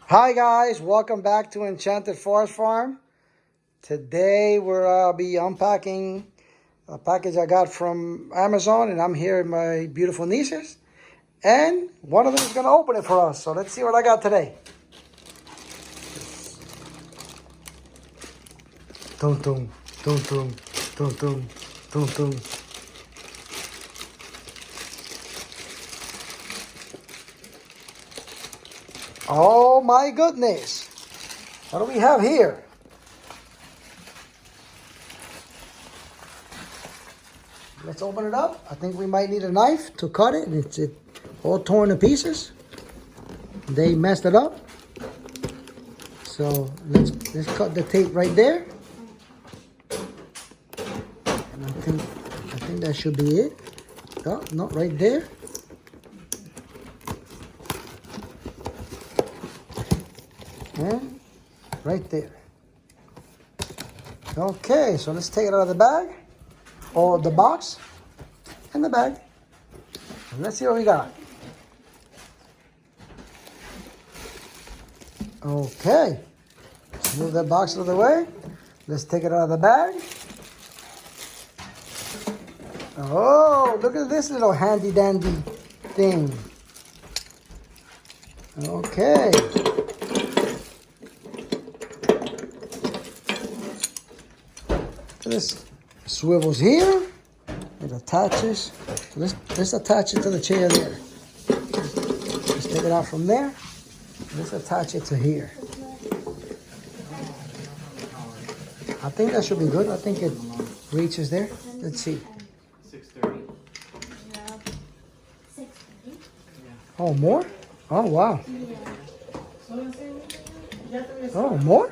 Hi guys, welcome back to Enchanted Forest Farm. Today we'll be unpacking a package I got from Amazon, and I'm here with my beautiful nieces. And one of them is going to open it for us. So let's see what I got today. Dun dun, dun dun, dun dun, dun dun. Oh my goodness. What do we have here? Let's open it up. I think we might need a knife to cut it. It's all torn to pieces. They messed it up. So let's cut the tape right there. And I think that should be it. Oh, not right there. And right there. Okay, so let's take it out of the bag, or the box, and the bag. And let's see what we got. Okay, let's move that box out of the way. Let's take it out of the bag. Oh, look at this little handy dandy thing. Okay. This swivels here. It attaches. So let's attach it to the chair there. Let's take it out from there. Let's attach it to here. I think that should be good. I think it reaches there. Let's see. 6:30. Oh, more? Oh, wow. Oh, more?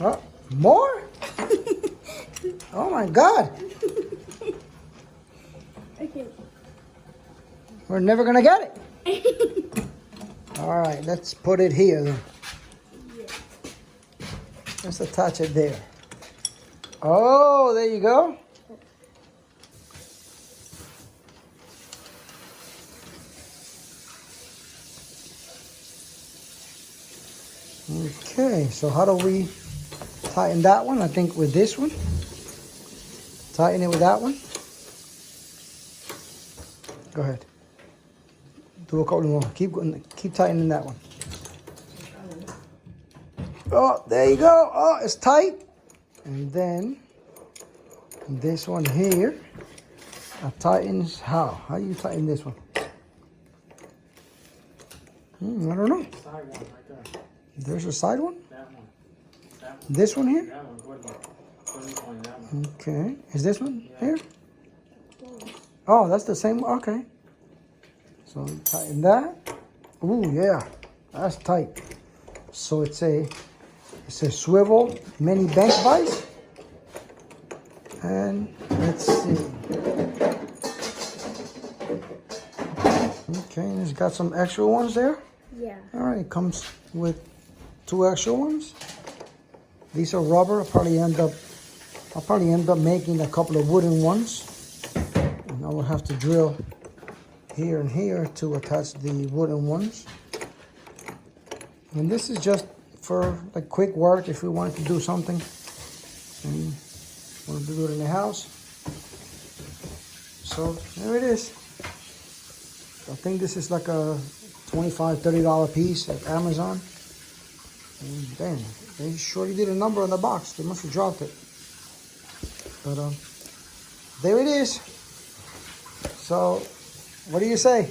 Oh, more? Oh my God. Okay. We're never gonna get it. All right, let's put it here then. Let's attach it there. Oh, there you go. Okay, so how do we tighten that one? I think with this one. Tighten it with that one. Go ahead. Do a couple more. Keep tightening that one. Oh, there you go. Oh, it's tight. And then this one here, I tightens how? How do you tighten this one? I don't know. Side one right there. There's a side one? That one. This one here? That one. Go ahead. That one. Okay. Is this one here? Oh, that's the same. Okay. So tighten that. Ooh, yeah. That's tight. So it's a swivel mini bank vise. And let's see. Okay, and it's got some extra ones there. Yeah. All right, it comes with 2 extra ones. These are rubber. I'll probably end up making a couple of wooden ones. And I will have to drill here and here to attach the wooden ones. And this is just for like quick work if we wanted to do something and want to do it in the house. So there it is. I think this is like a $25, $30 piece at Amazon. And damn, they surely did a number on the box. They must have dropped it. But there it is. So what do you say?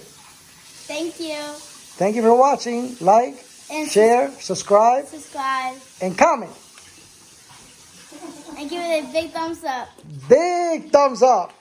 Thank you. Thank you for watching. Like, And share, subscribe, and comment. And give it a big thumbs up. Big thumbs up.